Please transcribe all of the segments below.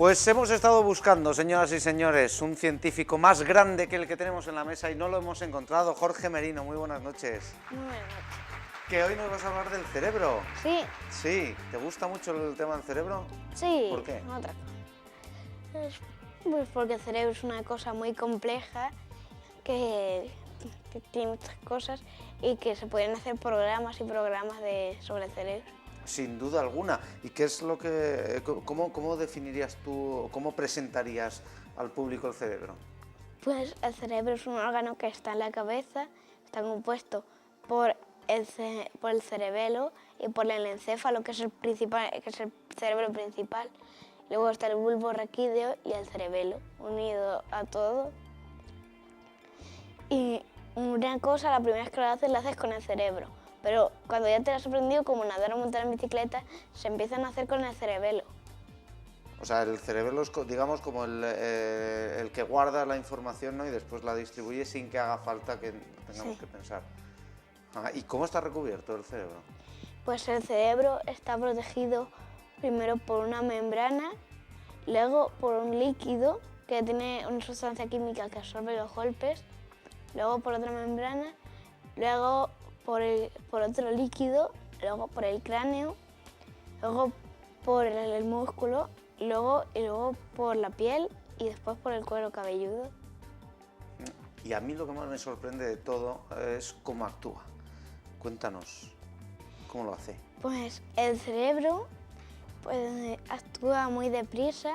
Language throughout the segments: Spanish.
Pues hemos estado buscando, señoras y señores, un científico más grande que el que tenemos en la mesa y no lo hemos encontrado. Jorge Merino, muy buenas noches. Muy buenas noches. Que hoy nos vas a hablar del cerebro. Sí, Sí, ¿te gusta mucho el tema del cerebro? sí. ¿Por qué? Otra cosa. Pues porque el cerebro es una cosa muy compleja que tiene muchas cosas y que se pueden hacer programas y programas sobre el cerebro. Sin duda alguna. ¿Y qué es lo que, cómo definirías tú, cómo presentarías al público el cerebro? Pues el cerebro es un órgano que está en la cabeza, está compuesto por por el cerebelo y por el encéfalo, que es el cerebro principal. Luego está el bulbo raquídeo y el cerebelo, unido a todo. Y una cosa, la primera vez que lo haces, la haces con el cerebro. Pero cuando ya te lo has aprendido, como nadar o montar en bicicleta, se empiezan a hacer con el cerebelo. O sea, el cerebro es, digamos, como el que guarda la información, ¿no? Y después la distribuye sin que haga falta que tengamos que pensar. ¿Y cómo está recubierto el cerebro? Pues el cerebro está protegido primero por una membrana, luego por un líquido que tiene una sustancia química que absorbe los golpes, luego por otra membrana, luego por otro líquido, luego por el cráneo, luego por el músculo, y luego por la piel y después por el cuero cabelludo. Y a mí lo que más me sorprende de todo es cómo actúa. Cuéntanos, ¿cómo lo hace? Pues el cerebro actúa muy deprisa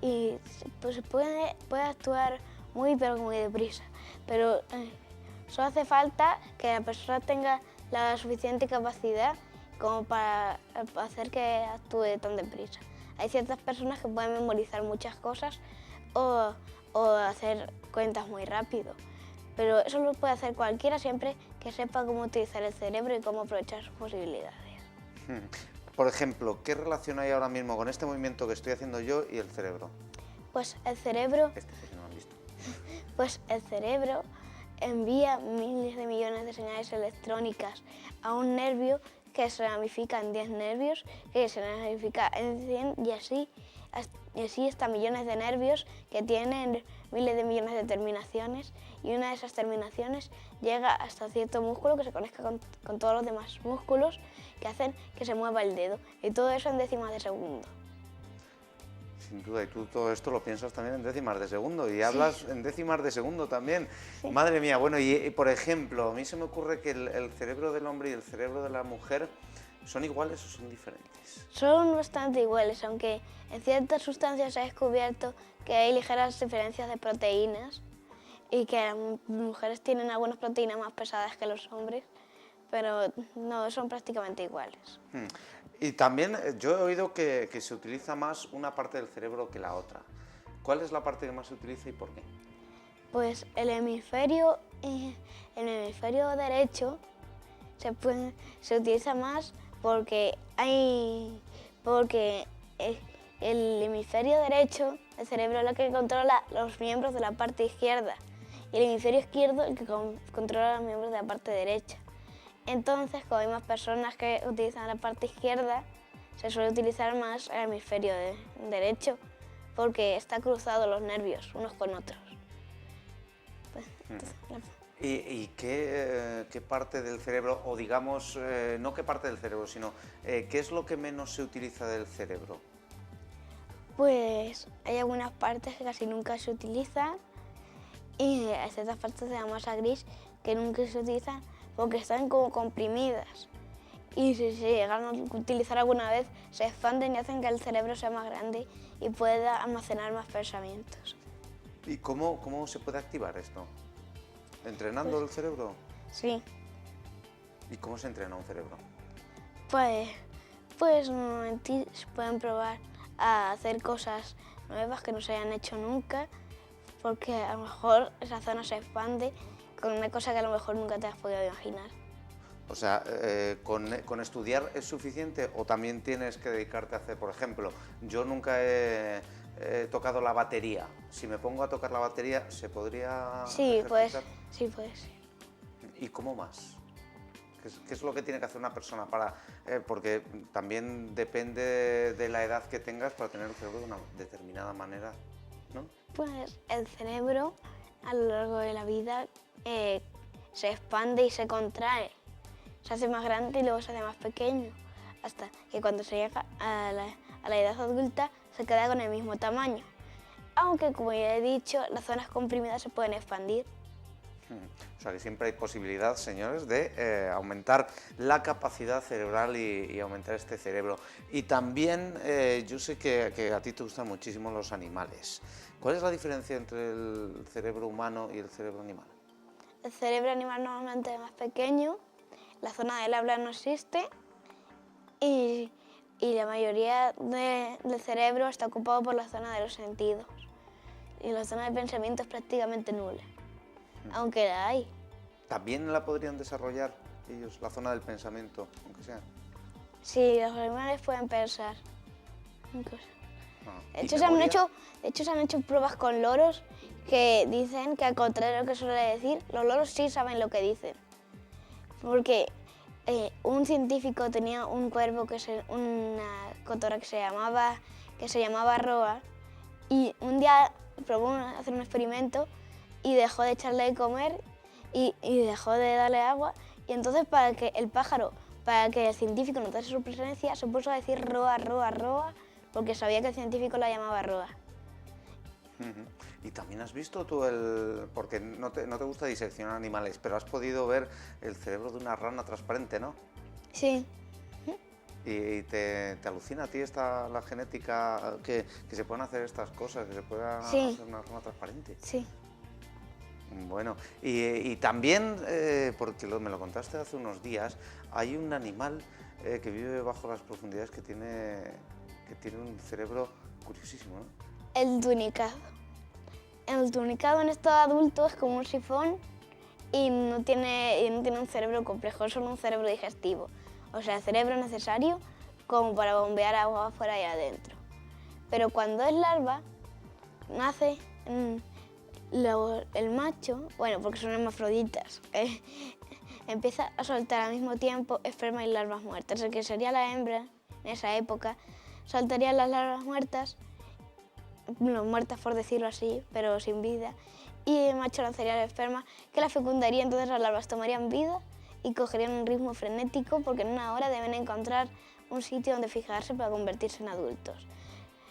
y pues puede actuar pero muy deprisa, pero solo hace falta que la persona tenga la suficiente capacidad como para hacer que actúe tan deprisa. Hay ciertas personas que pueden memorizar muchas cosas o hacer cuentas muy rápido, pero eso lo puede hacer cualquiera siempre que sepa cómo utilizar el cerebro y cómo aprovechar sus posibilidades. Por ejemplo, ¿qué relación hay ahora mismo con este movimiento que estoy haciendo yo y el cerebro? Pues el cerebro, Porque no lo han visto. pues el cerebro envía miles de millones de señales electrónicas a un nervio que se ramifica en 10 nervios, que se ramifica en 100 y así hasta millones de nervios que tienen miles de millones de terminaciones, y una de esas terminaciones llega hasta cierto músculo que se conecta con todos los demás músculos que hacen que se mueva el dedo, y todo eso en décimas de segundo. Sin duda, y tú todo esto lo piensas también en décimas de segundo y hablas en décimas de segundo también. Sí. Madre mía, bueno, y por ejemplo, a mí se me ocurre que el cerebro del hombre y el cerebro de la mujer ¿son iguales o son diferentes? Son bastante iguales, aunque en ciertas sustancias se ha descubierto que hay ligeras diferencias de proteínas y que las mujeres tienen algunas proteínas más pesadas que los hombres, pero no, son prácticamente iguales. Y también yo he oído que se utiliza más una parte del cerebro que la otra. ¿Cuál es la parte que más se utiliza y por qué? Pues el hemisferio derecho se utiliza más porque el hemisferio derecho, el cerebro, es el que controla los miembros de la parte izquierda, y el hemisferio izquierdo el que controla los miembros de la parte derecha. Entonces, como hay más personas que utilizan la parte izquierda, se suele utilizar más el hemisferio derecho, porque está cruzado los nervios unos con otros. ¿Y qué parte del cerebro, o digamos, no qué parte del cerebro, sino qué es lo que menos se utiliza del cerebro? Pues hay algunas partes que casi nunca se utilizan y hay ciertas partes de la masa gris que nunca se utilizan porque están como comprimidas. Y si se llegan a utilizar alguna vez, se expanden y hacen que el cerebro sea más grande y pueda almacenar más pensamientos. ¿Y cómo se puede activar esto? ¿Entrenando el cerebro? Sí. ¿Y cómo se entrena un cerebro? Pues normalmente se pueden probar a hacer cosas nuevas que no se hayan hecho nunca, porque a lo mejor esa zona se expande con una cosa que a lo mejor nunca te has podido imaginar. O sea, ¿con estudiar es suficiente o también tienes que dedicarte a hacer, por ejemplo, yo nunca he tocado la batería? Si me pongo a tocar la batería, ¿se podría Sí, ejercitar? sí, puede ser. ¿Y cómo más? ¿Qué es lo que tiene que hacer una persona para...? Porque también depende de la edad que tengas para tener el cerebro de una determinada manera, ¿no? Pues el cerebro a lo largo de la vida se expande y se contrae. Se hace más grande y luego se hace más pequeño, hasta que cuando se llega a la edad adulta se queda con el mismo tamaño. Aunque, como ya he dicho, las zonas comprimidas se pueden expandir. O sea que siempre hay posibilidad, señores, de aumentar la capacidad cerebral y aumentar este cerebro. Y también yo sé que a ti te gustan muchísimo los animales. ¿Cuál es la diferencia entre el cerebro humano y el cerebro animal? El cerebro animal normalmente es más pequeño, la zona del habla no existe y la mayoría del cerebro está ocupado por la zona de los sentidos. Y la zona de pensamiento es prácticamente nula, aunque la hay. ¿También la podrían desarrollar ellos, la zona del pensamiento, aunque sea? Sí, los animales pueden pensar. Ah, De hecho, se han hecho pruebas con loros que dicen que, al contrario de lo que suele decir, los loros sí saben lo que dicen. Porque un científico tenía un cuervo, una cotorra que se llamaba Roa, y un día probó hacer un experimento y dejó de echarle de comer y dejó de darle agua, y entonces para que el científico notase su presencia, se puso a decir Roa, Roa, Roa, porque sabía que el científico la llamaba Roa. Y también has visto tú porque no te gusta diseccionar animales, pero has podido ver el cerebro de una rana transparente, ¿no? Sí. Y te alucina a ti la genética, que se puedan hacer estas cosas, que se pueda hacer una rana transparente. Sí. Bueno, y también, porque me lo contaste hace unos días, hay un animal que vive bajo las profundidades que tiene un cerebro curiosísimo, ¿no? El tunicado. El tunicado en estado adulto es como un sifón y no tiene un cerebro complejo, es solo un cerebro digestivo. O sea, el cerebro necesario como para bombear agua afuera y adentro. Pero cuando es larva, nace el macho, bueno, porque son hermafroditas, empieza a soltar al mismo tiempo esperma y larvas muertas. El que sería la hembra en esa época soltaría las larvas muertas, muertas por decirlo así, pero sin vida, y el macho lanzaría el esperma que la fecundaría, entonces las larvas tomarían vida y cogerían un ritmo frenético porque en una hora deben encontrar un sitio donde fijarse para convertirse en adultos.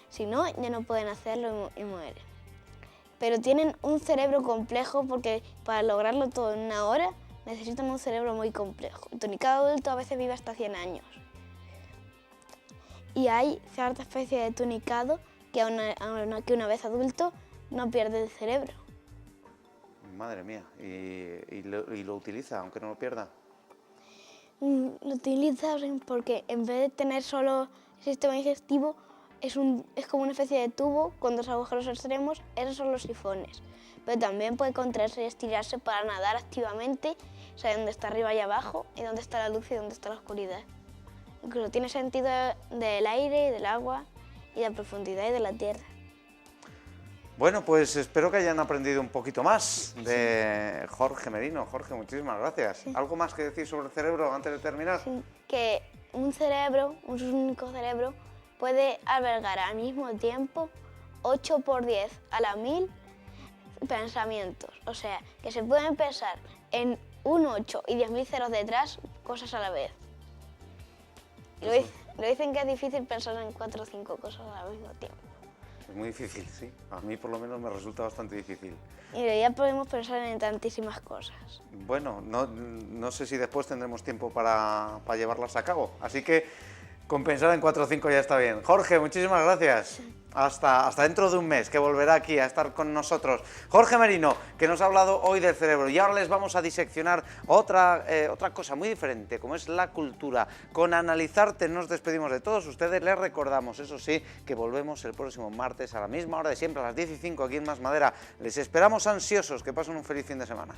Si no, ya no pueden hacerlo y mueren. Pero tienen un cerebro complejo porque para lograrlo todo en una hora necesitan un cerebro muy complejo. El tunicado adulto a veces vive hasta 100 años. Y hay cierta especie de tunicado que una vez adulto no pierde el cerebro. Madre mía, ¿y lo utiliza aunque no lo pierda? Lo utiliza porque en vez de tener solo el sistema digestivo, es como una especie de tubo con dos agujeros extremos, esos son los sifones. Pero también puede contraerse y estirarse para nadar activamente, saber dónde está arriba y abajo, y dónde está la luz y dónde está la oscuridad. Incluso tiene sentido del aire, del agua, y de la profundidad y de la tierra. Bueno, pues espero que hayan aprendido un poquito más de Jorge Merino. Jorge, muchísimas gracias. Sí. ¿Algo más que decir sobre el cerebro antes de terminar? Sí, que un único cerebro, puede albergar al mismo tiempo 8 por 10 a la 1000 pensamientos. O sea, que se pueden pensar en un 8 y 10.000 ceros detrás, cosas a la vez. Lo dicen que es difícil pensar en 4 o 5 cosas al mismo tiempo. Es muy difícil, sí. A mí por lo menos me resulta bastante difícil. Y ya podemos pensar en tantísimas cosas. Bueno, no sé si después tendremos tiempo para llevarlas a cabo. Así que con pensar en 4 o 5 ya está bien. Jorge, muchísimas gracias. Sí. Hasta dentro de un mes, que volverá aquí a estar con nosotros. Jorge Merino, que nos ha hablado hoy del cerebro. Y ahora les vamos a diseccionar otra cosa muy diferente, como es la cultura. Con Analizarte nos despedimos de todos ustedes. Les recordamos, eso sí, que volvemos el próximo martes a la misma hora de siempre, a las 10:05 aquí en Más Madera. Les esperamos ansiosos. Que pasen un feliz fin de semana.